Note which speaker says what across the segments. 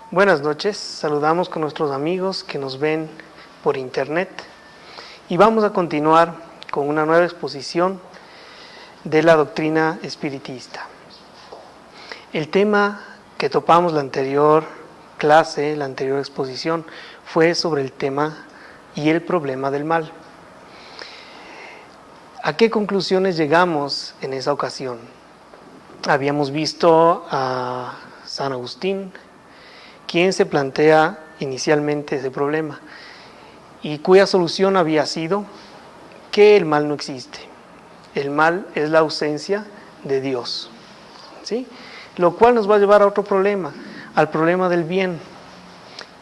Speaker 1: Buenas noches, saludamos con nuestros amigos que nos ven por internet y vamos a continuar con una nueva exposición de la doctrina espiritista. El tema que topamos la anterior clase, la anterior exposición, fue sobre el tema y el problema del mal. ¿A qué conclusiones llegamos en esa ocasión? Habíamos visto a San Agustín, quien se plantea inicialmente ese problema y cuya solución había sido que el mal no existe. El mal es la ausencia de Dios, ¿sí? Lo cual nos va a llevar a otro problema, al problema del bien.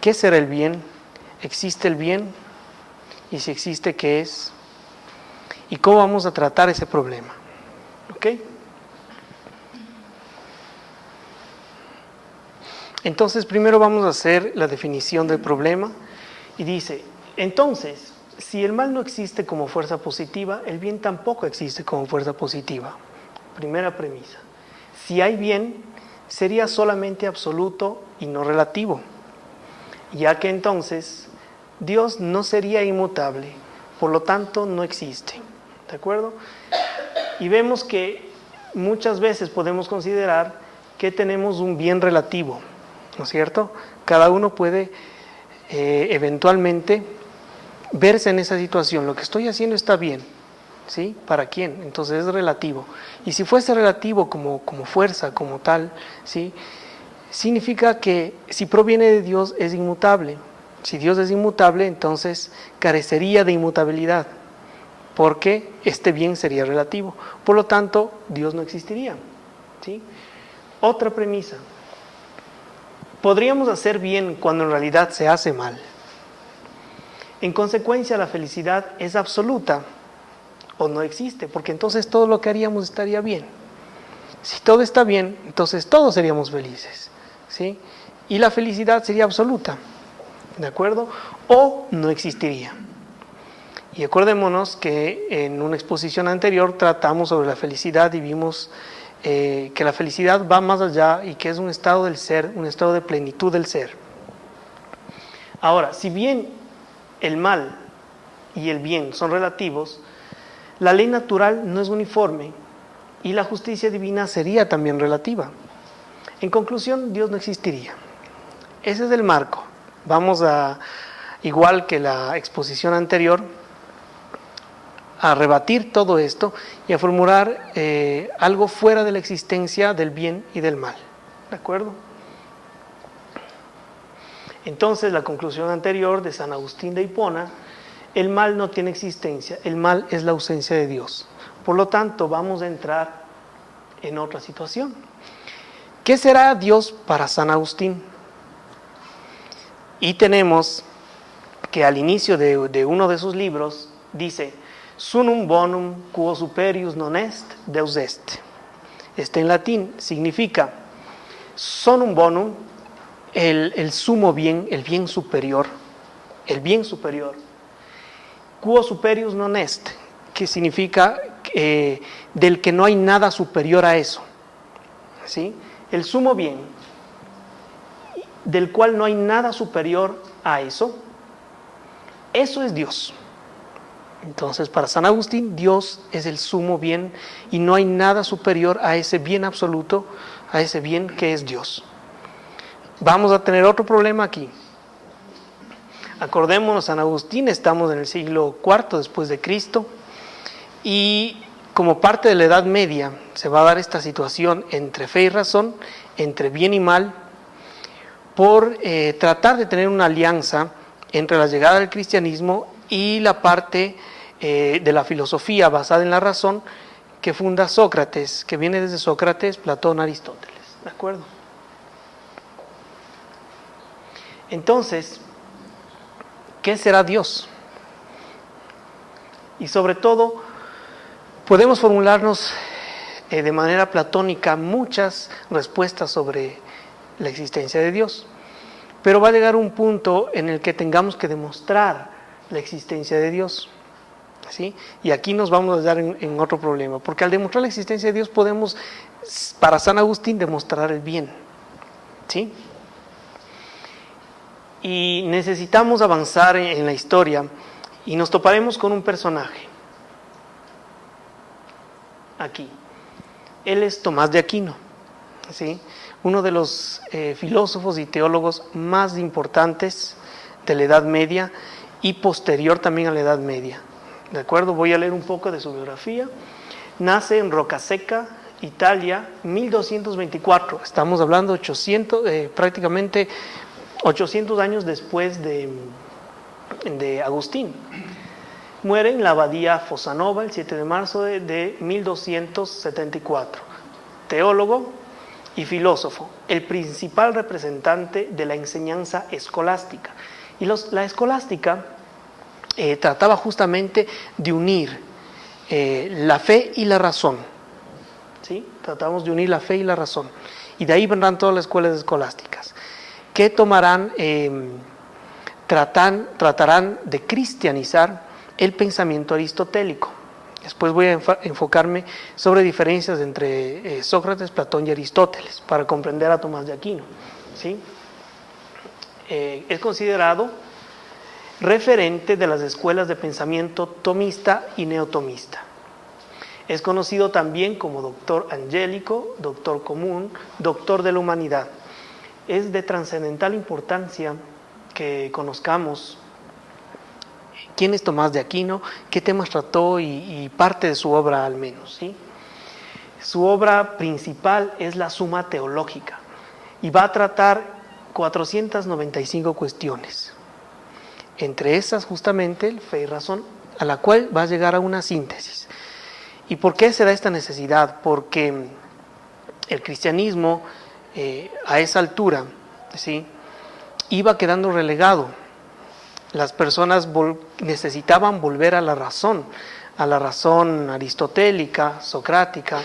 Speaker 1: ¿Qué será el bien? ¿Existe el bien? Y si existe, ¿qué es? ¿Y cómo vamos a tratar ese problema? ¿Ok? Entonces, primero vamos a hacer la definición del problema y dice, entonces, si el mal no existe como fuerza positiva, el bien tampoco existe como fuerza positiva. Primera premisa. Si hay bien, sería solamente absoluto y no relativo, ya que entonces Dios no sería inmutable, por lo tanto no existe. ¿De acuerdo? Y vemos que muchas veces podemos considerar que tenemos un bien relativo, ¿no es cierto? Cada uno puede eventualmente verse en esa situación. Lo que estoy haciendo está bien, ¿sí? ¿Para quién? Entonces es relativo. Y si fuese relativo como fuerza, como tal, ¿sí? Significa que si proviene de Dios es inmutable. Si Dios es inmutable, entonces carecería de inmutabilidad, porque este bien sería relativo. Por lo tanto, Dios no existiría, ¿sí? Otra premisa. Podríamos hacer bien cuando en realidad se hace mal. En consecuencia, la felicidad es absoluta o no existe, porque entonces todo lo que haríamos estaría bien. Si todo está bien, entonces todos seríamos felices, ¿sí? Y la felicidad sería absoluta, ¿de acuerdo? O no existiría. Y acordémonos que en una exposición anterior tratamos sobre la felicidad y vimos que la felicidad va más allá y que es un estado del ser, un estado de plenitud del ser. Ahora, si bien el mal y el bien son relativos, la ley natural no es uniforme y la justicia divina sería también relativa. En conclusión, Dios no existiría. Ese es el marco. Vamos a, igual que la exposición anterior, a rebatir todo esto y a formular algo fuera de la existencia del bien y del mal. ¿De acuerdo? Entonces, la conclusión anterior de San Agustín de Hipona, el mal no tiene existencia, el mal es la ausencia de Dios. Por lo tanto, vamos a entrar en otra situación. ¿Qué será Dios para San Agustín? Y tenemos que al inicio de uno de sus libros dice: Sunum bonum quo superius non est, Deus est. Este en latín significa sonum bonum, el sumo bien, el bien superior, quo superius non est, que significa del que no hay nada superior a eso, ¿sí? El sumo bien, del cual no hay nada superior a eso, eso es Dios. Entonces, para San Agustín, Dios es el sumo bien y no hay nada superior a ese bien absoluto, a ese bien que es Dios. Vamos a tener otro problema aquí. Acordémonos, San Agustín, estamos en el siglo IV después de Cristo y como parte de la Edad Media se va a dar esta situación entre fe y razón, entre bien y mal, por tratar de tener una alianza entre la llegada del cristianismo y la parte de la filosofía basada en la razón que funda Sócrates, que viene desde Sócrates, Platón, Aristóteles. ¿De acuerdo? Entonces, ¿qué será Dios? Y sobre todo, podemos formularnos de manera platónica muchas respuestas sobre la existencia de Dios, pero va a llegar un punto en el que tengamos que demostrar la existencia de Dios, ¿sí? Y aquí nos vamos a dar en otro problema, porque al demostrar la existencia de Dios podemos, para San Agustín, demostrar el bien, ¿sí? Y necesitamos avanzar en la historia y nos toparemos con un personaje. Aquí. Él es Tomás de Aquino, ¿sí? Uno de los filósofos y teólogos más importantes de la Edad Media y posterior también a la Edad Media. ¿De acuerdo? Voy a leer un poco de su biografía. Nace en Roccasecca, Italia, 1224. Estamos hablando prácticamente 800 años después de Agustín. Muere en la abadía Fossanova el 7 de marzo de 1274. Teólogo y filósofo, el principal representante de la enseñanza escolástica. Y la escolástica trataba justamente de unir la fe y la razón. ¿Sí? Tratamos de unir la fe y la razón. Y de ahí vendrán todas las escuelas escolásticas, que tratarán de cristianizar el pensamiento aristotélico. Después voy a enfocarme sobre diferencias entre Sócrates, Platón y Aristóteles para comprender a Tomás de Aquino, ¿sí? Es considerado referente de las escuelas de pensamiento tomista y neotomista. Es conocido también como doctor angélico, doctor común, doctor de la humanidad. Es de trascendental importancia que conozcamos quién es Tomás de Aquino, qué temas trató y parte de su obra al menos, ¿sí? Su obra principal es la Suma Teológica y va a tratar 495 cuestiones. Entre esas justamente el fe y razón, a la cual va a llegar a una síntesis. ¿Y por qué se da esta necesidad? Porque el cristianismo a esa altura, ¿sí?, iba quedando relegado. Las personas necesitaban volver a la razón aristotélica, socrática,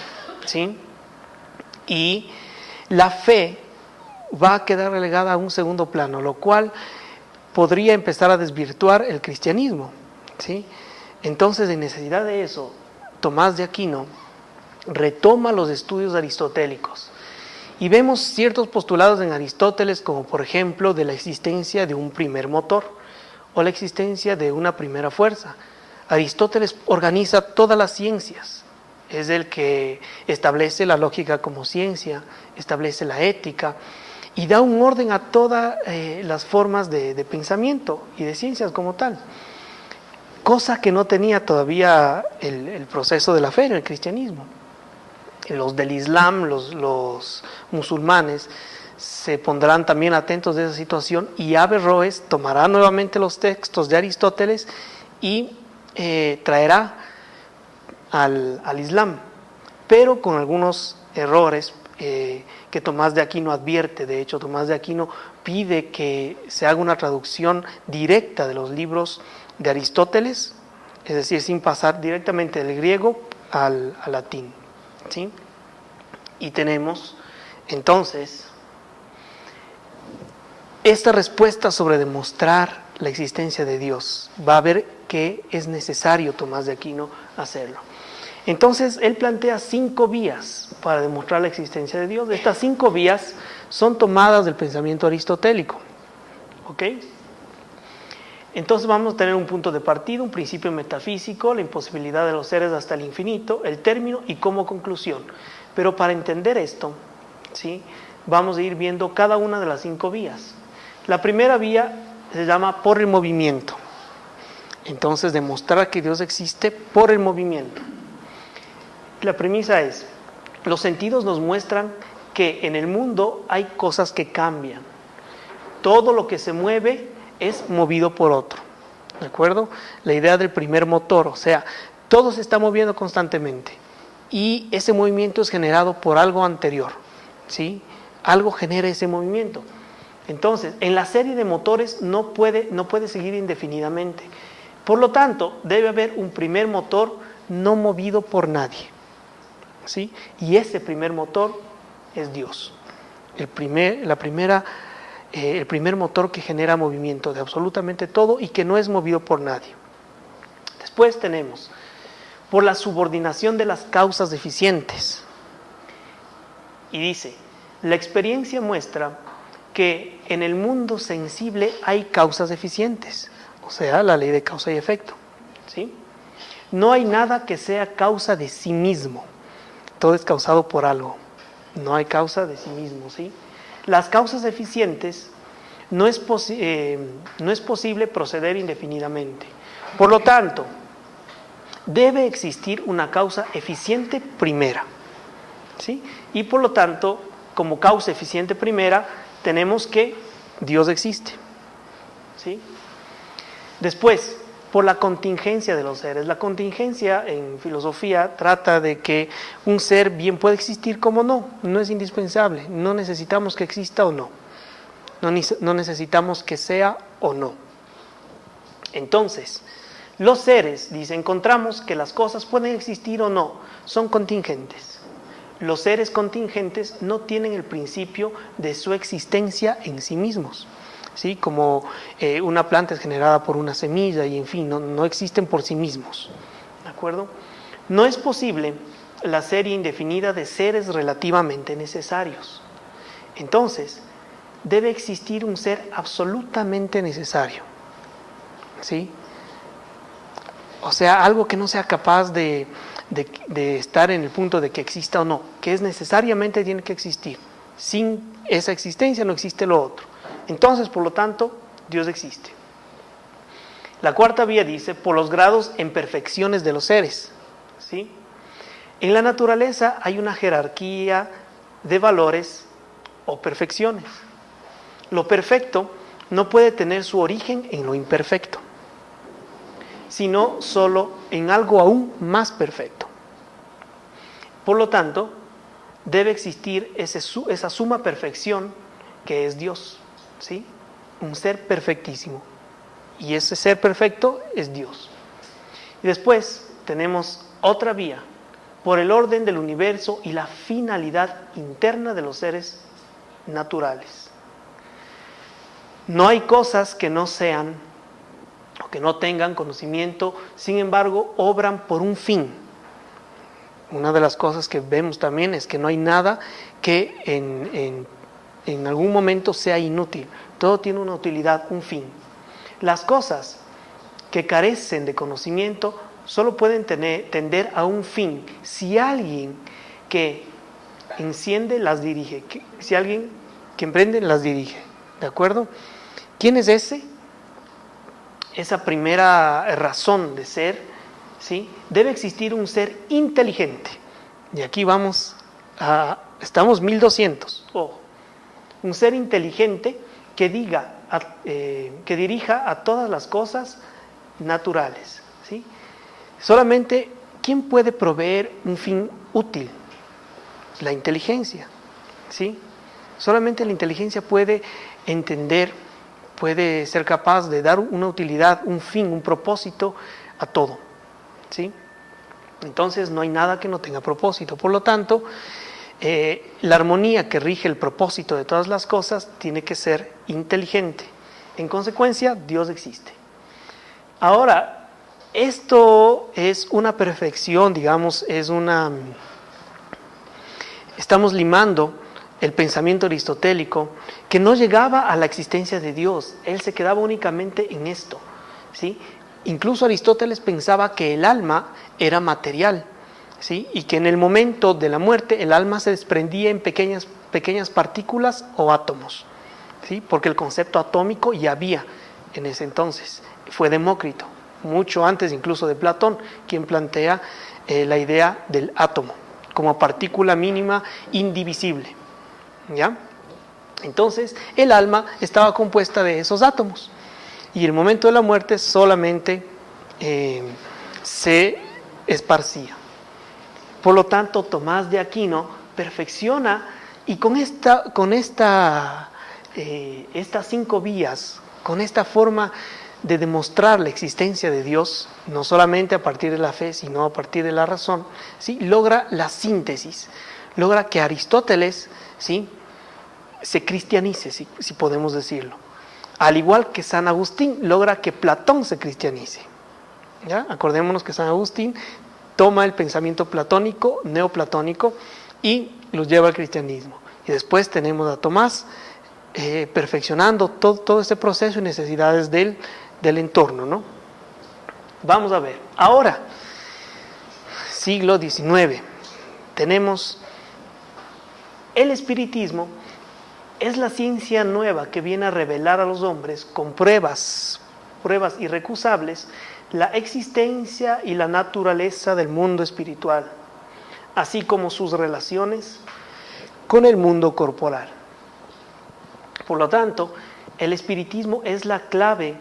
Speaker 1: ¿sí? Y la fe va a quedar relegada a un segundo plano, lo cual podría empezar a desvirtuar el cristianismo, ¿sí? Entonces, en necesidad de eso, Tomás de Aquino retoma los estudios aristotélicos. Y vemos ciertos postulados en Aristóteles, como por ejemplo de la existencia de un primer motor o la existencia de una primera fuerza. Aristóteles organiza todas las ciencias, es el que establece la lógica como ciencia, establece la ética y da un orden a todas las formas de pensamiento y de ciencias como tal, cosa que no tenía todavía el proceso de la fe en el cristianismo. Los del Islam, los musulmanes, se pondrán también atentos de esa situación y Averroes tomará nuevamente los textos de Aristóteles y traerá al Islam, pero con algunos errores que Tomás de Aquino advierte. De hecho, Tomás de Aquino pide que se haga una traducción directa de los libros de Aristóteles, es decir, sin pasar directamente del griego al latín, ¿sí? Y tenemos entonces esta respuesta sobre demostrar la existencia de Dios. Va a ver que es necesario Tomás de Aquino hacerlo. Entonces, él plantea 5 vías para demostrar la existencia de Dios. Estas 5 vías son tomadas del pensamiento aristotélico. ¿Ok? Entonces vamos a tener un punto de partida, un principio metafísico, la imposibilidad de los seres hasta el infinito, el término y como conclusión. Pero para entender esto, ¿sí?, vamos a ir viendo cada una de las 5 vías. La primera vía se llama por el movimiento. Entonces, demostrar que Dios existe por el movimiento. La premisa es, los sentidos nos muestran que en el mundo hay cosas que cambian. Todo lo que se mueve es movido por otro. ¿De acuerdo? La idea del primer motor, o sea, todo se está moviendo constantemente. Y ese movimiento es generado por algo anterior, ¿sí? Algo genera ese movimiento. Entonces, en la serie de motores no puede seguir indefinidamente. Por lo tanto, debe haber un primer motor no movido por nadie, ¿sí? Y ese primer motor es Dios. El primer motor que genera movimiento de absolutamente todo y que no es movido por nadie. Después tenemos, por la subordinación de las causas deficientes. Y dice, la experiencia muestra que en el mundo sensible hay causas eficientes, o sea, la ley de causa y efecto, ¿sí? No hay nada que sea causa de sí mismo, todo es causado por algo, no hay causa de sí mismo, ¿sí? Las causas eficientes no es posible proceder indefinidamente. Por lo tanto, debe existir una causa eficiente primera, ¿sí? Y por lo tanto, como causa eficiente primera, tenemos que Dios existe, ¿sí? Después, por la contingencia de los seres. La contingencia en filosofía trata de que un ser bien puede existir como no es indispensable, no necesitamos que exista o no necesitamos que sea o no. Entonces, los seres, dice, encontramos que las cosas pueden existir o no, son contingentes. Los seres contingentes no tienen el principio de su existencia en sí mismos, ¿sí? Como una planta es generada por una semilla y en fin, no existen por sí mismos, ¿de acuerdo? No es posible la serie indefinida de seres relativamente necesarios. Entonces, debe existir un ser absolutamente necesario, ¿sí? O sea, algo que no sea capaz de estar en el punto de que exista o no, que es necesariamente tiene que existir. Sin esa existencia no existe lo otro. Entonces, por lo tanto, Dios existe. La cuarta vía dice, por los grados en perfecciones de los seres, ¿sí? En la naturaleza hay una jerarquía de valores o perfecciones. Lo perfecto no puede tener su origen en lo imperfecto, sino solo en algo aún más perfecto. Por lo tanto, debe existir esa suma perfección que es Dios, ¿sí? Un ser perfectísimo. Y ese ser perfecto es Dios. Y después tenemos otra vía, por el orden del universo y la finalidad interna de los seres naturales. No hay cosas que no sean o que no tengan conocimiento, sin embargo, obran por un fin. Una de las cosas que vemos también es que no hay nada que en algún momento sea inútil. Todo tiene una utilidad, un fin. Las cosas que carecen de conocimiento solo pueden tender a un fin si alguien que enciende las dirige, si alguien que emprende las dirige, ¿de acuerdo? ¿Quién es ese? Esa primera razón de ser, ¿sí? Debe existir un ser inteligente. Y aquí estamos 1200. Un ser inteligente que dirija a todas las cosas naturales, ¿sí? Solamente, ¿quién puede proveer un fin útil? La inteligencia, ¿sí? Solamente la inteligencia puede entender, puede ser capaz de dar una utilidad, un fin, un propósito a todo, ¿sí? Entonces no hay nada que no tenga propósito. Por lo tanto, la armonía que rige el propósito de todas las cosas tiene que ser inteligente. En consecuencia, Dios existe. Ahora, esto es una perfección, digamos, estamos limando el pensamiento aristotélico, que no llegaba a la existencia de Dios, él se quedaba únicamente en esto, ¿sí? Incluso Aristóteles pensaba que el alma era material, ¿sí? Y que en el momento de la muerte el alma se desprendía en pequeñas partículas o átomos, ¿sí? Porque el concepto atómico ya había en ese entonces, fue Demócrito, mucho antes incluso de Platón, quien plantea la idea del átomo como partícula mínima indivisible, ¿ya? Entonces, el alma estaba compuesta de esos átomos y el momento de la muerte solamente se esparcía. Por lo tanto, Tomás de Aquino perfecciona y con estas 5 vías, con esta forma de demostrar la existencia de Dios, no solamente a partir de la fe, sino a partir de la razón, ¿sí? Logra la síntesis, logra que Aristóteles, ¿sí?, se cristianice, si podemos decirlo. Al igual que San Agustín, logra que Platón se cristianice, ¿ya? Acordémonos que San Agustín toma el pensamiento platónico, neoplatónico, y los lleva al cristianismo. Y después tenemos a Tomás, perfeccionando todo este proceso y necesidades del entorno, ¿no? Vamos a ver. Ahora, siglo XIX, tenemos el espiritismo. Es la ciencia nueva que viene a revelar a los hombres con pruebas irrecusables la existencia y la naturaleza del mundo espiritual, así como sus relaciones con el mundo corporal. Por lo tanto, el espiritismo es la clave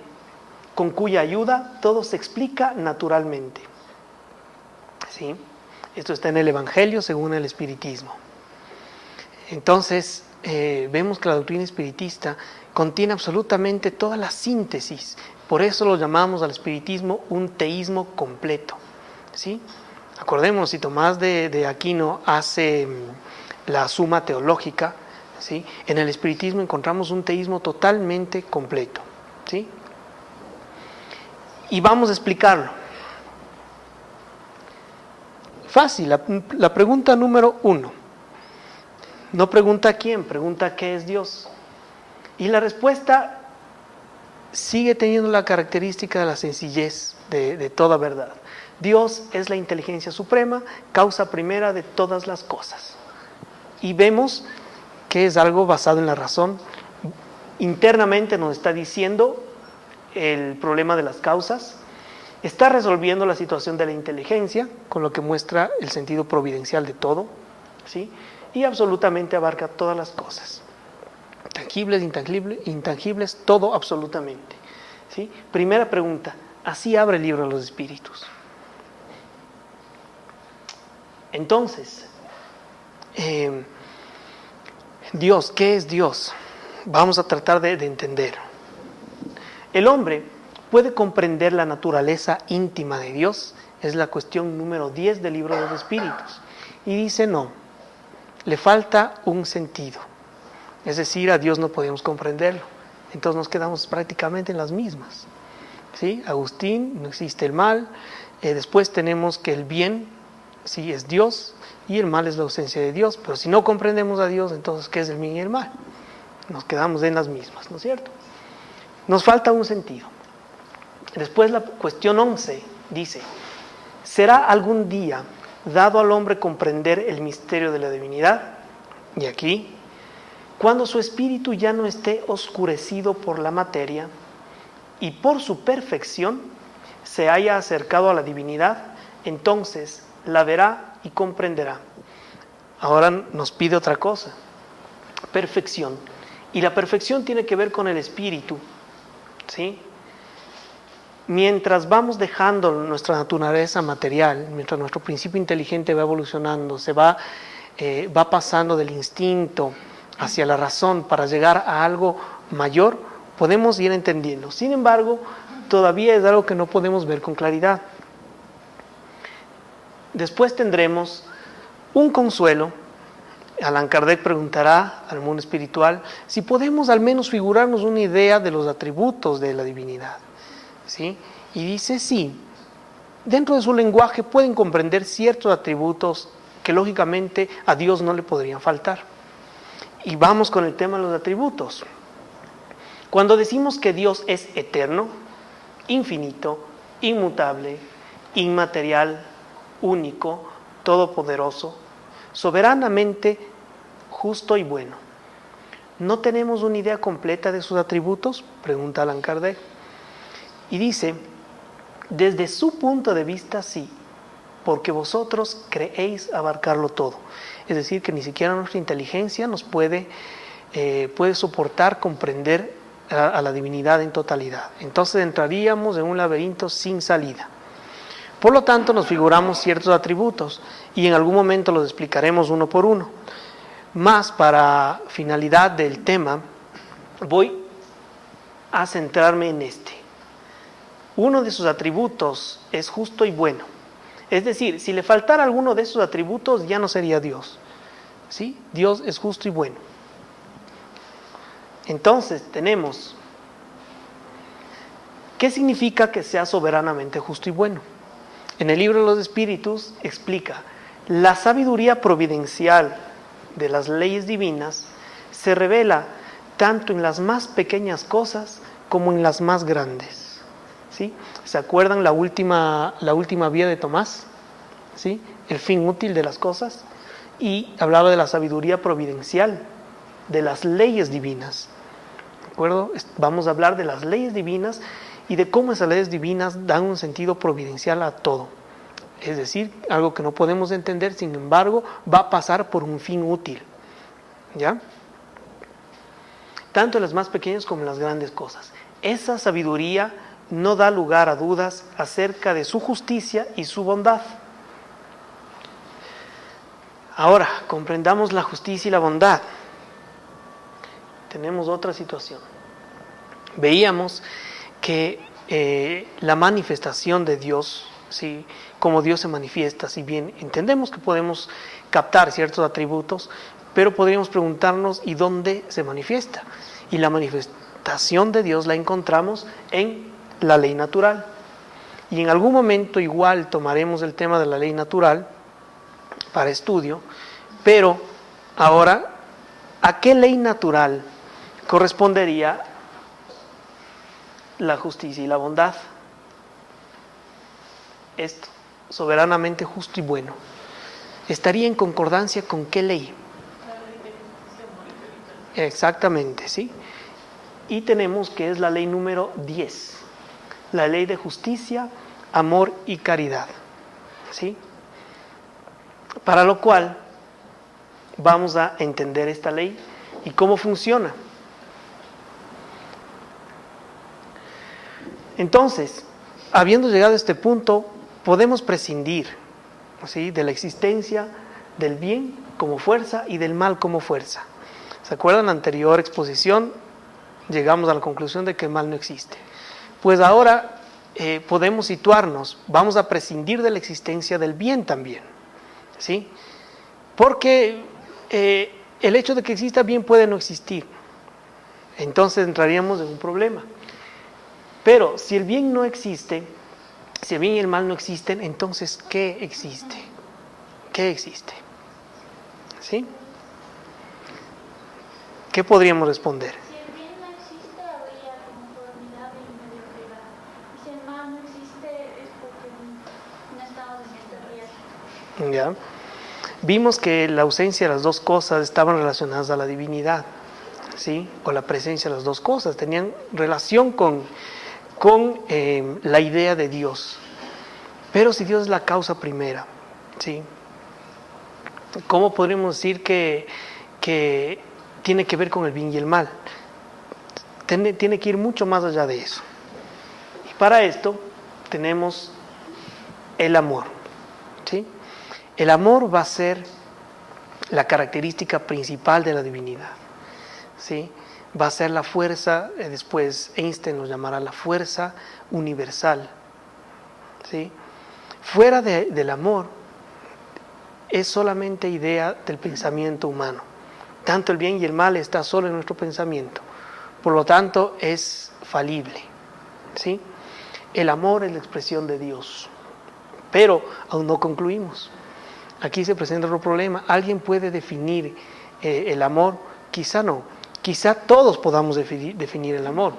Speaker 1: con cuya ayuda todo se explica naturalmente. ¿Sí? Esto está en el Evangelio según el espiritismo. Entonces, vemos que la doctrina espiritista contiene absolutamente toda la síntesis. Por eso lo llamamos al espiritismo un teísmo completo. ¿Sí? Acordémonos, si Tomás de Aquino hace la Suma Teológica, ¿sí? En el espiritismo encontramos un teísmo totalmente completo. ¿Sí? Y vamos a explicarlo. Fácil, la pregunta número 1. No pregunta quién, pregunta qué es Dios. Y la respuesta sigue teniendo la característica de la sencillez de toda verdad. Dios es la inteligencia suprema, causa primera de todas las cosas. Y vemos que es algo basado en la razón. Internamente nos está diciendo el problema de las causas, está resolviendo la situación de la inteligencia, con lo que muestra el sentido providencial de todo, ¿sí? Y absolutamente abarca todas las cosas, tangibles, intangibles, todo absolutamente, ¿sí? Primera pregunta, así abre el libro de los espíritus. Entonces, Dios, ¿qué es Dios? Vamos a tratar de entender. El hombre puede comprender la naturaleza íntima de Dios, es la cuestión número 10 del libro de los espíritus, y dice no, le falta un sentido, es decir, a Dios no podemos comprenderlo, entonces nos quedamos prácticamente en las mismas, ¿sí? Agustín, no existe el mal, después tenemos que el bien, sí, es Dios, y el mal es la ausencia de Dios, pero si no comprendemos a Dios, entonces ¿qué es el bien y el mal? Nos quedamos en las mismas, ¿no es cierto? Nos falta un sentido. Después la cuestión 11 dice, ¿será algún día dado al hombre comprender el misterio de la divinidad? Y aquí, cuando su espíritu ya no esté oscurecido por la materia y por su perfección se haya acercado a la divinidad, entonces la verá y comprenderá. Ahora nos pide otra cosa, perfección. Y la perfección tiene que ver con el espíritu, ¿sí? Mientras vamos dejando nuestra naturaleza material, mientras nuestro principio inteligente va evolucionando, se va pasando del instinto hacia la razón para llegar a algo mayor, podemos ir entendiendo. Sin embargo, todavía es algo que no podemos ver con claridad. Después tendremos un consuelo. Allan Kardec preguntará al mundo espiritual si podemos al menos figurarnos una idea de los atributos de la divinidad, ¿sí? Y dice sí, dentro de su lenguaje pueden comprender ciertos atributos que lógicamente a Dios no le podrían faltar. Y vamos con el tema de los atributos. Cuando decimos que Dios es eterno, infinito, inmutable, inmaterial, único, todopoderoso, soberanamente justo y bueno, ¿no tenemos una idea completa de sus atributos?, pregunta Allan Kardec. Y dice, desde su punto de vista sí, porque vosotros creéis abarcarlo todo. Es decir, que ni siquiera nuestra inteligencia nos puede soportar comprender a la divinidad en totalidad. Entonces entraríamos en un laberinto sin salida. Por lo tanto, nos figuramos ciertos atributos y en algún momento los explicaremos uno por uno. Más para finalidad del tema, voy a centrarme en este. Uno de sus atributos es justo y bueno. Es decir, si le faltara alguno de esos atributos, ya no sería Dios. ¿Sí? Dios es justo y bueno. Entonces, tenemos, ¿qué significa que sea soberanamente justo y bueno? En el libro de los Espíritus explica, la sabiduría providencial de las leyes divinas se revela tanto en las más pequeñas cosas como en las más grandes. ¿Sí? ¿Se acuerdan la última vía de Tomás? ¿Sí? El fin útil de las cosas. Y hablaba de la sabiduría providencial, de las leyes divinas. ¿De acuerdo? Vamos a hablar de las leyes divinas y de cómo esas leyes divinas dan un sentido providencial a todo. Es decir, algo que no podemos entender, sin embargo, va a pasar por un fin útil. ¿Ya? Tanto en las más pequeñas como en las grandes cosas. Esa sabiduría no da lugar a dudas acerca de su justicia y su bondad. Ahora, comprendamos la justicia y la bondad. Tenemos otra situación. Veíamos que la manifestación de Dios, ¿sí? Como Dios se manifiesta, si bien entendemos que podemos captar ciertos atributos, pero podríamos preguntarnos, ¿y dónde se manifiesta? Y la manifestación de Dios la encontramos en la ley natural. Y en algún momento igual tomaremos el tema de la ley natural para estudio, pero ahora, ¿a qué ley natural correspondería la justicia y la bondad? Esto, soberanamente justo y bueno, ¿estaría en concordancia con qué ley? Exactamente, ¿sí? Y tenemos que es la ley número 10, la ley de justicia, amor y caridad, ¿sí? Para lo cual vamos a entender esta ley y cómo funciona. Entonces, habiendo llegado a este punto, podemos prescindir, ¿sí?, de la existencia del bien como fuerza y del mal como fuerza. ¿Se acuerdan? En la anterior exposición llegamos a la conclusión de que el mal no existe. Pues ahora podemos situarnos, vamos a prescindir de la existencia del bien también, ¿sí? Porque el hecho de que exista bien puede no existir. Entonces entraríamos en un problema. Pero si el bien no existe, si el bien y el mal no existen, entonces ¿qué existe? ¿Qué existe? ¿Sí? ¿Qué podríamos responder?
Speaker 2: Si el bien no existe, habría conformidad y mediocridad. Y si el mal no existe, es porque no estamos en este riesgo.
Speaker 1: ¿Ya? Vimos que la ausencia de las dos cosas estaban relacionadas a la divinidad, ¿sí? O la presencia de las dos cosas, tenían relación con la idea de Dios. Pero si Dios es la causa primera, ¿sí?, ¿cómo podríamos decir que tiene que ver con el bien y el mal? Tiene que ir mucho más allá de eso. Y para esto tenemos el amor, ¿sí? El amor va a ser la característica principal de la divinidad, ¿sí? Va a ser la fuerza, después Einstein lo llamará la fuerza universal, ¿sí? Fuera del amor es solamente idea del pensamiento humano. Tanto el bien y el mal está solo en nuestro pensamiento, por lo tanto es falible, ¿sí? El amor es la expresión de Dios, pero aún no concluimos. Aquí se presenta otro problema. ¿Alguien puede definir el amor? Quizá no. Quizá todos podamos definir el amor,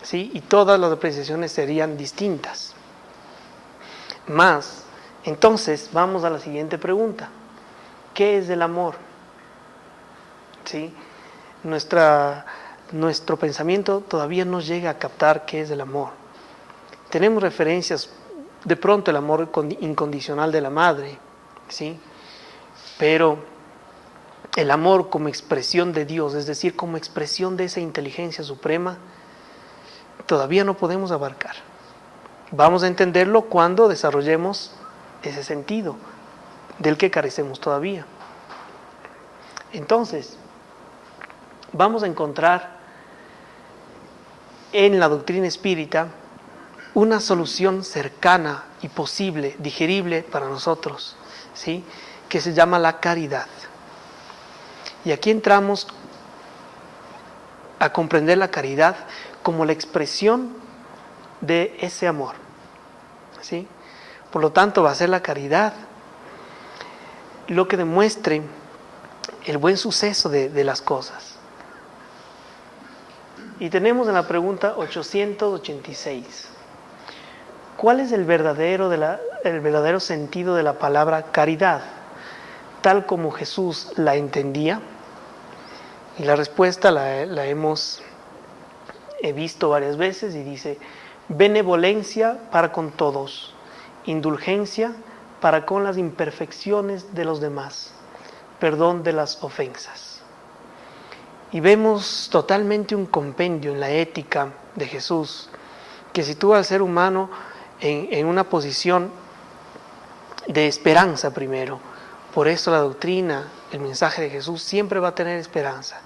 Speaker 1: ¿sí? Y todas las apreciaciones serían distintas. Más, entonces vamos a la siguiente pregunta. ¿Qué es el amor? ¿Sí? Nuestro pensamiento todavía no llega a captar qué es el amor. Tenemos referencias, de pronto el amor incondicional de la madre, ¿sí? Pero el amor como expresión de Dios, es decir, como expresión de esa inteligencia suprema, todavía no podemos abarcar. Vamos a entenderlo cuando desarrollemos ese sentido del que carecemos todavía. Entonces, vamos a encontrar en la doctrina espírita una solución cercana y posible, digerible para nosotros, ¿sí?, que se llama la caridad. Y aquí entramos a comprender la caridad como la expresión de ese amor, ¿sí? Por lo tanto, va a ser la caridad lo que demuestre el buen suceso de las cosas. Y tenemos en la pregunta 886. ¿Cuál es el verdadero sentido de la palabra caridad, tal como Jesús la entendía? Y la respuesta la hemos visto varias veces y dice: benevolencia para con todos, indulgencia para con las imperfecciones de los demás, perdón de las ofensas. Y vemos totalmente un compendio en la ética de Jesús, que sitúa al ser humano en una posición de esperanza primero. Por eso la doctrina, el mensaje de Jesús siempre va a tener esperanza.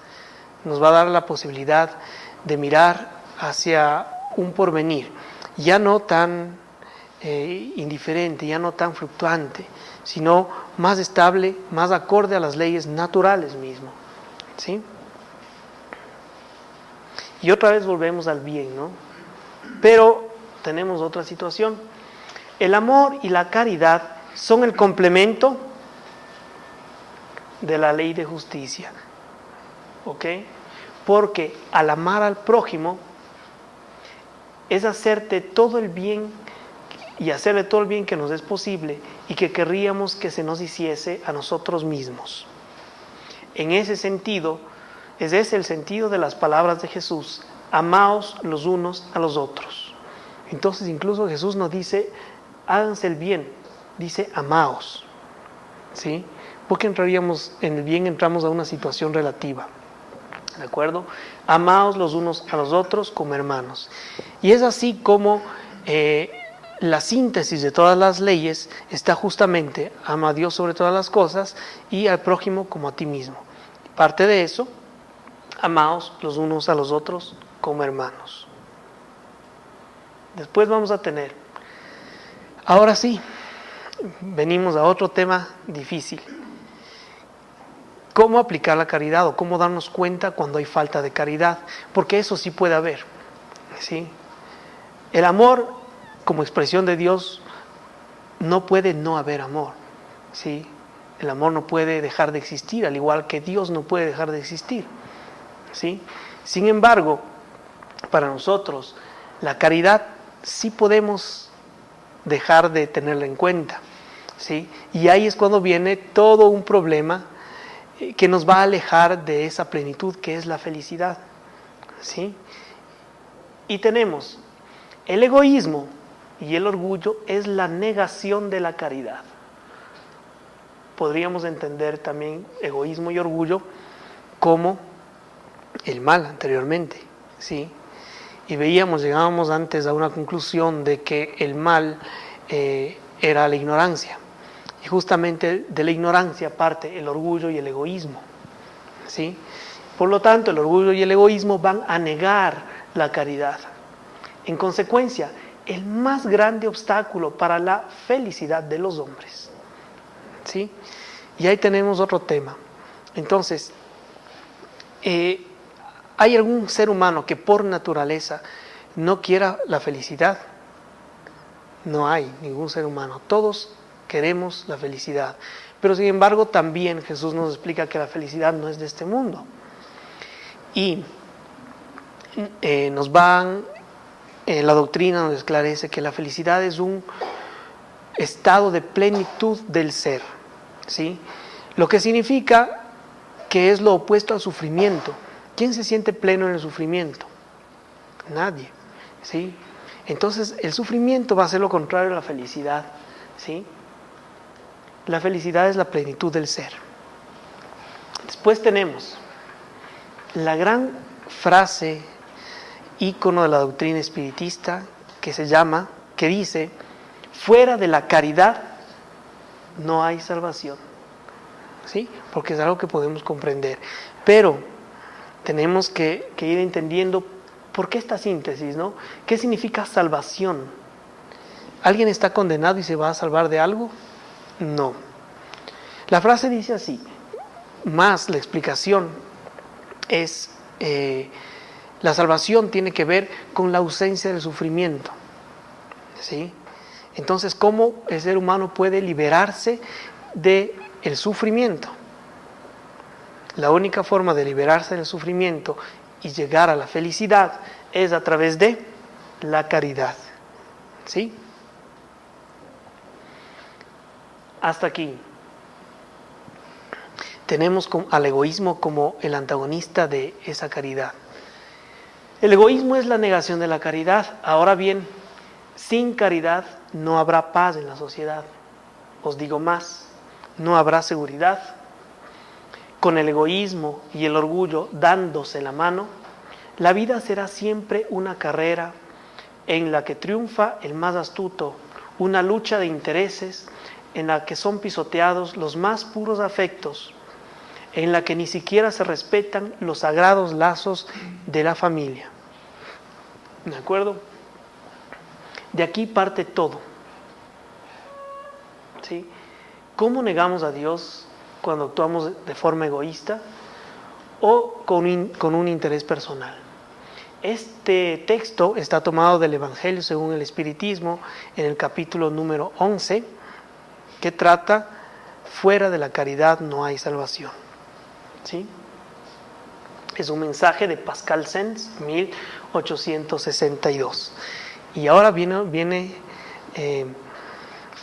Speaker 1: Nos va a dar la posibilidad de mirar hacia un porvenir, ya no tan indiferente, ya no tan fluctuante, sino más estable, más acorde a las leyes naturales mismo, ¿sí? Y otra vez volvemos al bien, ¿no? Pero tenemos otra situación. El amor y la caridad son el complemento de la ley de justicia, ¿ok? Porque al amar al prójimo es hacerte todo el bien y hacerle todo el bien que nos es posible y que querríamos que se nos hiciese a nosotros mismos. En ese sentido, ese es el sentido de las palabras de Jesús: amaos los unos a los otros. Entonces incluso Jesús nos dice: háganse el bien, dice amaos, ¿sí? Porque entraríamos en el bien, entramos a una situación relativa, ¿de acuerdo? Amaos los unos a los otros como hermanos. Y es así como la síntesis de todas las leyes está justamente: ama a Dios sobre todas las cosas y al prójimo como a ti mismo. Parte de eso, amaos los unos a los otros como hermanos. Después vamos a tener, ahora sí, venimos a otro tema difícil: ¿cómo aplicar la caridad o cómo darnos cuenta cuando hay falta de caridad? Porque eso sí puede haber, ¿sí? El amor, como expresión de Dios, no puede no haber amor, ¿sí? El amor no puede dejar de existir, al igual que Dios no puede dejar de existir, ¿sí? Sin embargo, para nosotros, la caridad sí podemos dejar de tenerla en cuenta, ¿sí? Y ahí es cuando viene todo un problema que nos va a alejar de esa plenitud que es la felicidad, ¿sí? Y tenemos el egoísmo y el orgullo, es la negación de la caridad. Podríamos entender también egoísmo y orgullo como el mal anteriormente, ¿sí? Y llegábamos antes a una conclusión de que el mal era la ignorancia. Y justamente de la ignorancia parte el orgullo y el egoísmo, ¿sí? Por lo tanto, el orgullo y el egoísmo van a negar la caridad. En consecuencia, el más grande obstáculo para la felicidad de los hombres, ¿sí? Y ahí tenemos otro tema. Entonces, ¿hay algún ser humano que por naturaleza no quiera la felicidad? No hay ningún ser humano. Todos queremos la felicidad. Pero sin embargo, también Jesús nos explica que la felicidad no es de este mundo. Y la doctrina nos esclarece que la felicidad es un estado de plenitud del ser, ¿sí? Lo que significa que es lo opuesto al sufrimiento. ¿Quién se siente pleno en el sufrimiento? Nadie, ¿sí? Entonces el sufrimiento va a ser lo contrario a la felicidad, ¿sí? La felicidad es la plenitud del ser. Después tenemos la gran frase ícono de la doctrina espiritista que dice: fuera de la caridad no hay salvación, ¿sí? Porque es algo que podemos comprender, pero tenemos que ir entendiendo por qué esta síntesis, ¿no? ¿Qué significa salvación? ¿Alguien está condenado y se va a salvar de algo? No. La frase dice así, más la explicación es: la salvación tiene que ver con la ausencia del sufrimiento, ¿sí? Entonces, ¿cómo el ser humano puede liberarse del sufrimiento? La única forma de liberarse del sufrimiento y llegar a la felicidad es a través de la caridad. ¿Sí? Hasta aquí. Tenemos al egoísmo como el antagonista de esa caridad. El egoísmo es la negación de la caridad. Ahora bien, sin caridad no habrá paz en la sociedad. Os digo más, no habrá seguridad. Con el egoísmo y el orgullo dándose la mano, la vida será siempre una carrera en la que triunfa el más astuto, una lucha de intereses en la que son pisoteados los más puros afectos, en la que ni siquiera se respetan los sagrados lazos de la familia. ¿De acuerdo? De aquí parte todo. ¿Sí? ¿Cómo negamos a Dios cuando actuamos de forma egoísta o con un interés personal? Este texto está tomado del Evangelio según el Espiritismo, en el capítulo número 11, que trata: fuera de la caridad no hay salvación. ¿Sí? Es un mensaje de Pascal Sens, 1862. Y ahora viene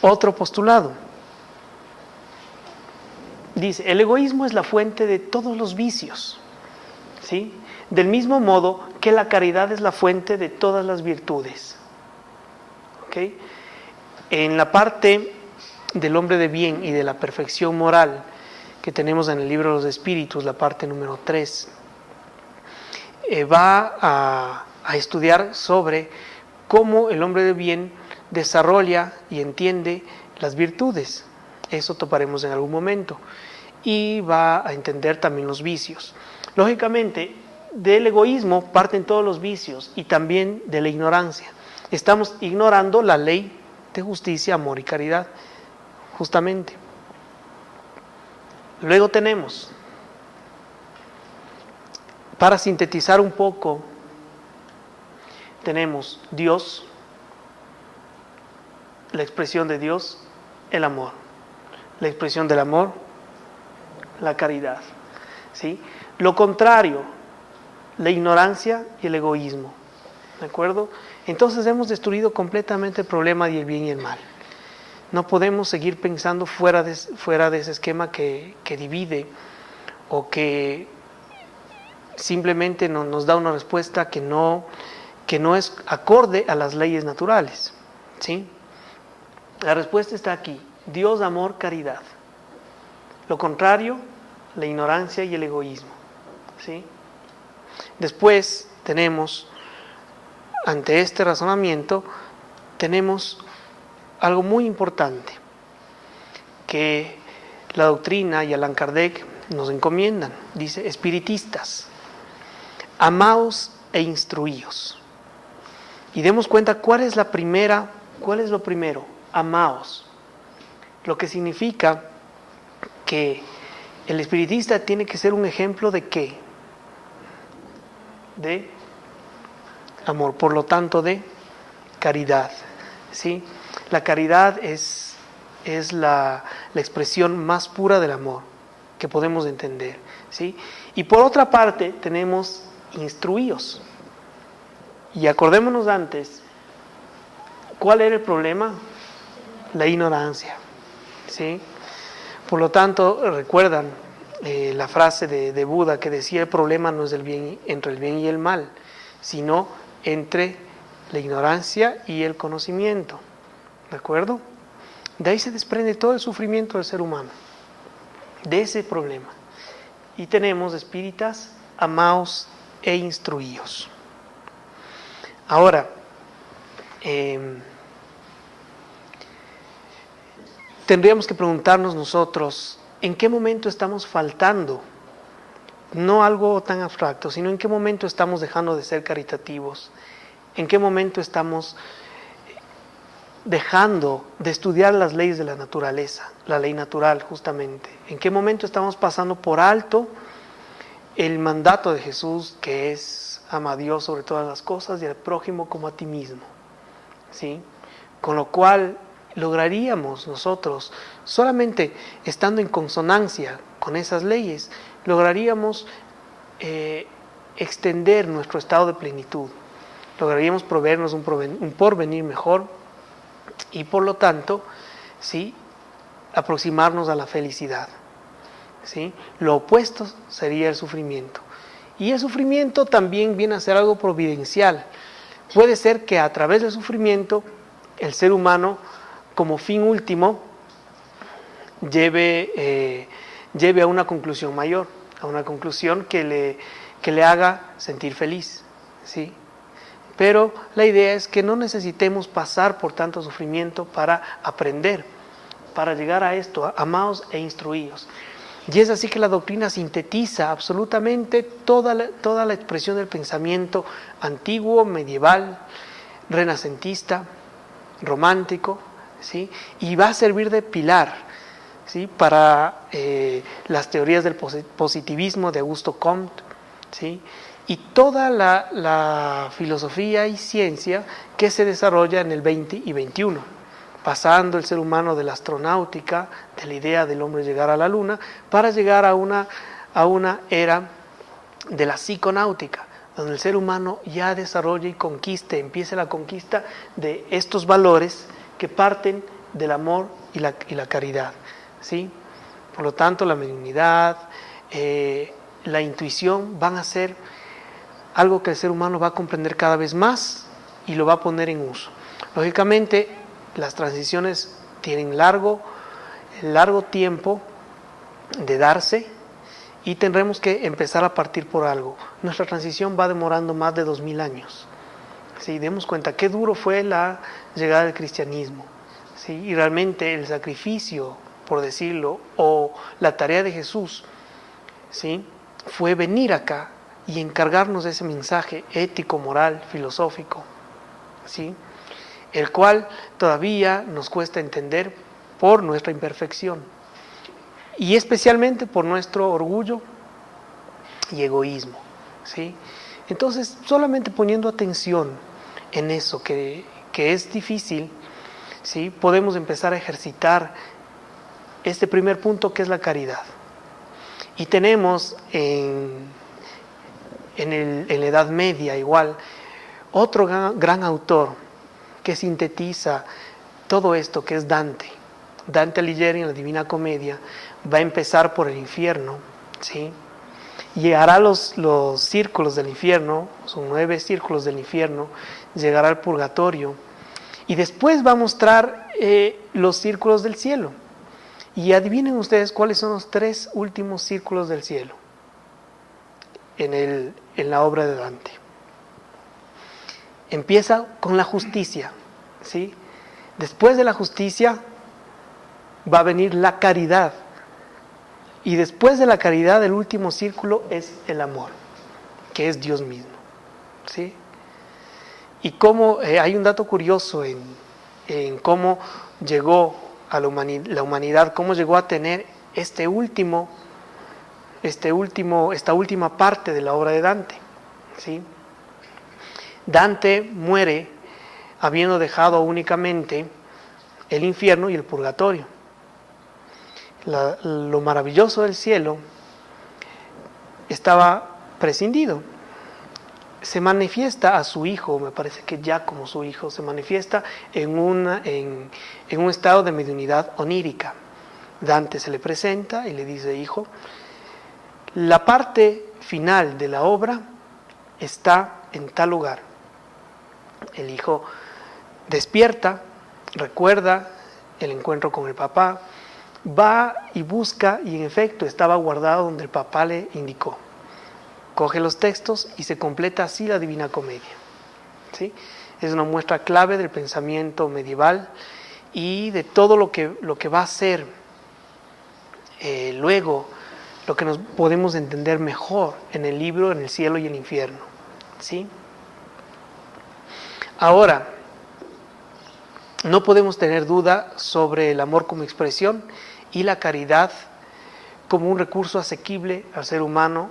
Speaker 1: otro postulado. Dice: el egoísmo es la fuente de todos los vicios, ¿sí? Del mismo modo que la caridad es la fuente de todas las virtudes. ¿Okay? En la parte del hombre de bien y de la perfección moral que tenemos en el libro de los Espíritus, la parte número 3, va a estudiar sobre cómo el hombre de bien desarrolla y entiende las virtudes. Eso toparemos en algún momento. Y va a entender también los vicios. Lógicamente, del egoísmo parten todos los vicios y también de la ignorancia. Estamos ignorando la ley de justicia, amor y caridad, justamente. Luego tenemos, para sintetizar un poco, tenemos Dios, la expresión de Dios, el amor. La expresión del amor, la caridad. ¿Sí? Lo contrario, la ignorancia y el egoísmo. ¿De acuerdo? Entonces hemos destruido completamente el problema del bien y el mal. No podemos seguir pensando fuera de ese esquema que divide o que simplemente nos da una respuesta que no es acorde a las leyes naturales. ¿Sí? La respuesta está aquí: Dios, amor, caridad. Lo contrario, la ignorancia y el egoísmo. ¿Sí? Después tenemos, ante este razonamiento, tenemos algo muy importante que la doctrina y Allan Kardec nos encomiendan. Dice: espiritistas, amaos e instruíos. Y demos cuenta cuál es lo primero: amaos. Lo que significa que el espiritista tiene que ser un ejemplo de ¿qué? De amor, por lo tanto de caridad. ¿Sí? La caridad es la expresión más pura del amor que podemos entender. ¿Sí? Y por otra parte tenemos instruíos. Y acordémonos antes, ¿cuál era el problema? La ignorancia. ¿Sí? Por lo tanto, recuerdan la frase de Buda que decía: el problema no es entre el bien y el mal, sino entre la ignorancia y el conocimiento. ¿De acuerdo? De ahí se desprende todo el sufrimiento del ser humano, de ese problema. Y tenemos: espíritas, amaos e instruíos. Ahora, tendríamos que preguntarnos nosotros, ¿en qué momento estamos faltando? No algo tan abstracto, sino en qué momento estamos dejando de ser caritativos, en qué momento estamos dejando de estudiar las leyes de la naturaleza, la ley natural justamente, en qué momento estamos pasando por alto el mandato de Jesús, que es: ama a Dios sobre todas las cosas y al prójimo como a ti mismo. ¿Sí? Con lo cual lograríamos nosotros, solamente estando en consonancia con esas leyes, lograríamos extender nuestro estado de plenitud, lograríamos proveernos un porvenir mejor y por lo tanto, ¿sí?, aproximarnos a la felicidad, ¿sí? Lo opuesto sería el sufrimiento. Y el sufrimiento también viene a ser algo providencial. Puede ser que a través del sufrimiento el ser humano, como fin último, lleve a una conclusión mayor, a una conclusión que le haga sentir feliz, ¿sí? Pero la idea es que no necesitemos pasar por tanto sufrimiento para aprender, para llegar a esto, amados e instruidos. Y es así que la doctrina sintetiza absolutamente toda la expresión del pensamiento antiguo, medieval, renacentista, romántico, ¿sí? Y va a servir de pilar, ¿sí?, para las teorías del positivismo de Augusto Comte, ¿sí?, y toda la filosofía y ciencia que se desarrolla en el 20 y 21, pasando el ser humano de la astronáutica, de la idea del hombre llegar a la luna, para llegar a una era de la psiconáutica, donde el ser humano ya desarrolla y empiece la conquista de estos valores que parten del amor y la caridad, ¿sí? Por lo tanto, la mediunidad, la intuición van a ser algo que el ser humano va a comprender cada vez más y lo va a poner en uso. Lógicamente, las transiciones tienen largo tiempo de darse y tendremos que empezar a partir por algo. Nuestra transición va demorando más de 2000 años. ¿Sí? Demos cuenta qué duro fue la llegada del cristianismo, ¿sí? Y realmente el sacrificio, por decirlo, o la tarea de Jesús, ¿sí?, fue venir acá y encargarnos de ese mensaje ético, moral, filosófico, ¿sí?, el cual todavía nos cuesta entender por nuestra imperfección y especialmente por nuestro orgullo y egoísmo, ¿sí? Entonces, solamente poniendo atención en eso que es difícil, ¿sí?, podemos empezar a ejercitar este primer punto, que es la caridad. Y tenemos en la Edad Media igual otro gran autor que sintetiza todo esto, que es Dante. Dante Alighieri, en la Divina Comedia, va a empezar por el infierno, ¿sí?, y hará los círculos del infierno, son 9 círculos del infierno, llegará al purgatorio y después va a mostrar los círculos del cielo. Y adivinen ustedes cuáles son los 3 últimos círculos del cielo en la obra de Dante. Empieza con la justicia, ¿sí? Después de la justicia va a venir la caridad. Y después de la caridad, el último círculo es el amor, que es Dios mismo, ¿sí? Y cómo hay un dato curioso en cómo llegó a la humanidad, cómo llegó a tener esta última parte de la obra de Dante, ¿sí? Dante muere habiendo dejado únicamente el infierno y el purgatorio. Lo maravilloso del cielo estaba prescindido. Se manifiesta a su hijo, me parece que ya como su hijo, se manifiesta en un estado de mediunidad onírica. Dante se le presenta y le dice: hijo, la parte final de la obra está en tal lugar. El hijo despierta, recuerda el encuentro con el papá, va y busca, y en efecto estaba guardado donde el papá le indicó. Coge los textos y se completa así la Divina Comedia, ¿sí? Es una muestra clave del pensamiento medieval y de todo lo que va a ser luego, lo que nos podemos entender mejor en el libro, en el cielo y el infierno, ¿sí? Ahora, no podemos tener duda sobre el amor como expresión y la caridad como un recurso asequible al ser humano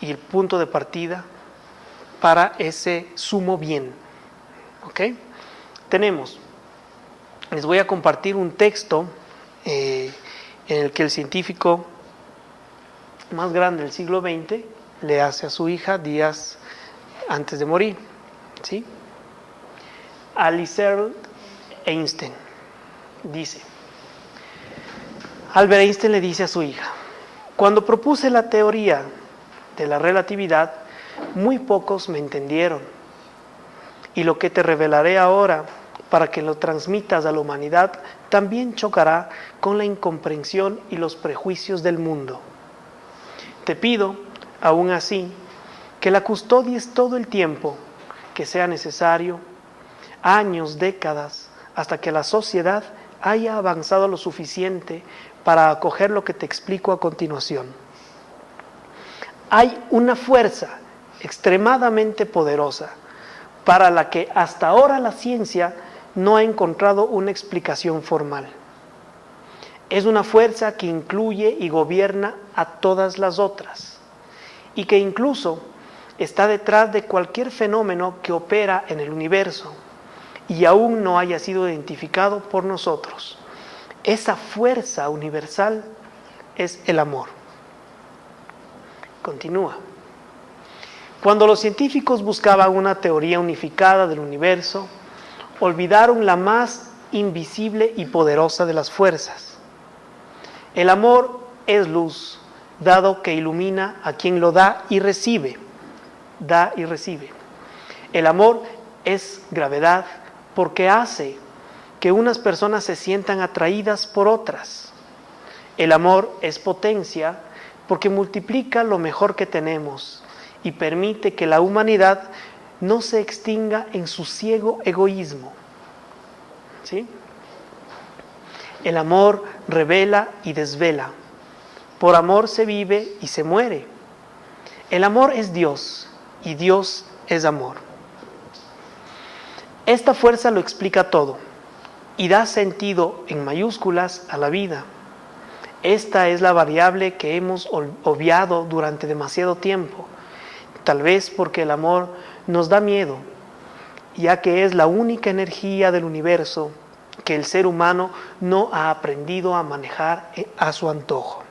Speaker 1: y el punto de partida para ese sumo bien, ¿ok? Les voy a compartir un texto en el que el científico más grande del siglo XX, le hace a su hija días antes de morir, ¿sí? Albert Einstein dice, Albert Einstein le dice a su hija: cuando propuse la teoría de la relatividad, muy pocos me entendieron. Y lo que te revelaré ahora, para que lo transmitas a la humanidad, también chocará con la incomprensión y los prejuicios del mundo. Te pido, aún así, que la custodies todo el tiempo que sea necesario, años, décadas, hasta que la sociedad haya avanzado lo suficiente para acoger lo que te explico a continuación. Hay una fuerza extremadamente poderosa para la que hasta ahora la ciencia no ha encontrado una explicación formal. Es una fuerza que incluye y gobierna a todas las otras, y que incluso está detrás de cualquier fenómeno que opera en el universo y aún no haya sido identificado por nosotros. Esa fuerza universal es el amor. Continúa. Cuando los científicos buscaban una teoría unificada del universo, olvidaron la más invisible y poderosa de las fuerzas. El amor es luz, dado que ilumina a quien lo da y recibe. Da y recibe. El amor es gravedad porque hace que unas personas se sientan atraídas por otras. El amor es potencia porque multiplica lo mejor que tenemos y permite que la humanidad no se extinga en su ciego egoísmo. ¿Sí? El amor revela y desvela. Por amor se vive y se muere. El amor es Dios y Dios es amor. Esta fuerza lo explica todo y da sentido en mayúsculas a la vida. Esta es la variable que hemos obviado durante demasiado tiempo, tal vez porque el amor nos da miedo, ya que es la única energía del universo que el ser humano no ha aprendido a manejar a su antojo.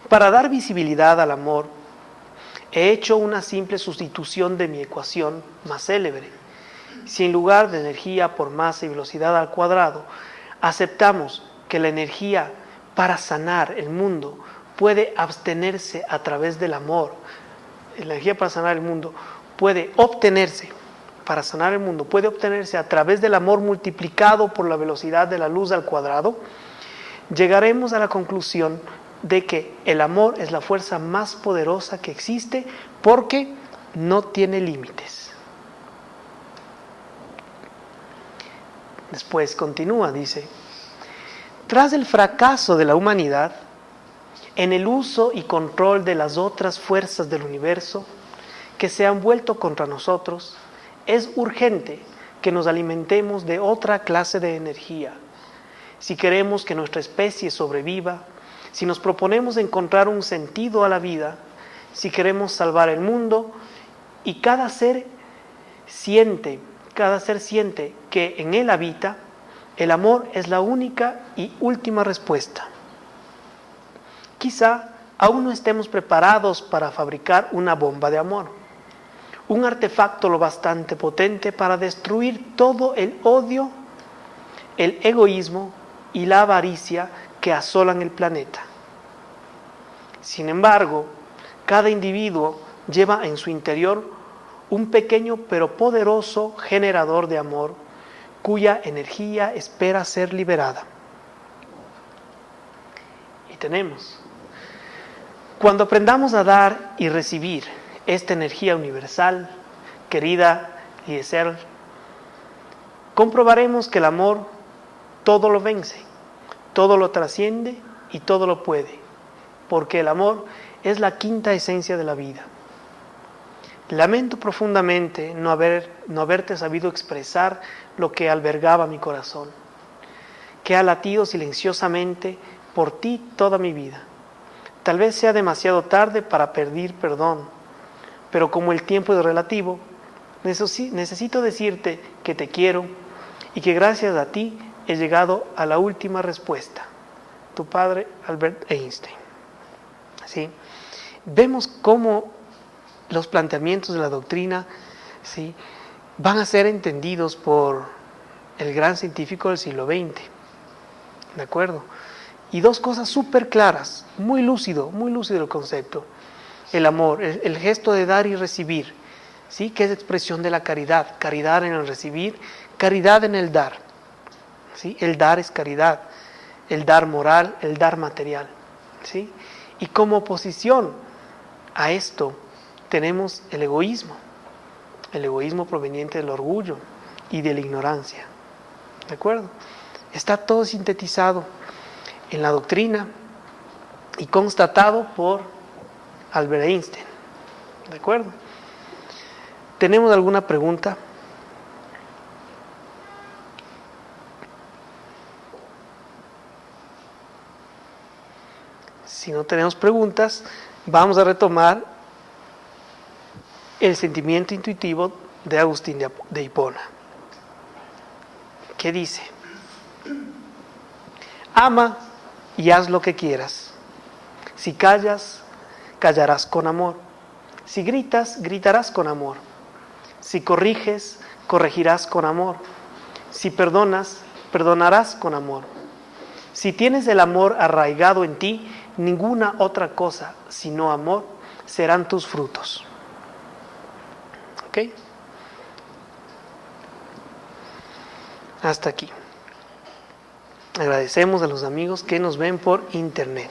Speaker 1: Para dar visibilidad al amor, he hecho una simple sustitución de mi ecuación más célebre. Si en lugar de energía por masa y velocidad al cuadrado, aceptamos que la energía para sanar el mundo puede abstenerse a través del amor, la energía para sanar el mundo puede obtenerse, para sanar el mundo, puede obtenerse a través del amor multiplicado por la velocidad de la luz al cuadrado, llegaremos a la conclusión de que el amor es la fuerza más poderosa que existe porque no tiene límites. Después continúa, dice: tras el fracaso de la humanidad en el uso y control de las otras fuerzas del universo que se han vuelto contra nosotros, es urgente que nos alimentemos de otra clase de energía. Si queremos que nuestra especie sobreviva, si nos proponemos encontrar un sentido a la vida, si queremos salvar el mundo, y cada ser siente que en él habita, el amor es la única y última respuesta. Quizá aún no estemos preparados para fabricar una bomba de amor, un artefacto lo bastante potente para destruir todo el odio, el egoísmo y la avaricia que asolan el planeta. Sin embargo, cada individuo lleva en su interior un pequeño pero poderoso generador de amor, cuya energía espera ser liberada. Y tenemos: cuando aprendamos a dar y recibir esta energía universal, querida Eliezer, comprobaremos que el amor todo lo vence, todo lo trasciende y todo lo puede, porque el amor es la quinta esencia de la vida. Lamento profundamente no haberte sabido expresar lo que albergaba mi corazón, que ha latido silenciosamente por ti toda mi vida. Tal vez sea demasiado tarde para pedir perdón, pero como el tiempo es relativo, necesito decirte que te quiero y que gracias a ti he llegado a la última respuesta. Tu padre, Albert Einstein. ¿Sí? vemos cómo los planteamientos de la doctrina, ¿sí?, van a ser entendidos por el gran científico del siglo XX. ¿De acuerdo? Y dos cosas súper claras, muy lúcido el concepto. El amor, el gesto de dar y recibir, ¿sí?, que es expresión de la caridad. Caridad en el recibir, caridad en el dar. ¿Sí? El dar es caridad, el dar moral, el dar material. ¿Sí? Y como oposición a esto tenemos el egoísmo proveniente del orgullo y de la ignorancia. ¿De acuerdo? Está todo sintetizado en la doctrina y constatado por Albert Einstein. ¿De acuerdo? ¿Tenemos alguna pregunta? Si no tenemos preguntas, vamos a retomar el sentimiento intuitivo de Agustín de Hipona. ¿Qué dice? Ama y haz lo que quieras. Si callas, callarás con amor. Si gritas, gritarás con amor. Si corriges, corregirás con amor. Si perdonas, perdonarás con amor. Si tienes el amor arraigado en ti, ninguna otra cosa sino amor serán tus frutos. ¿Ok? Hasta aquí. Agradecemos a los amigos que nos ven por internet.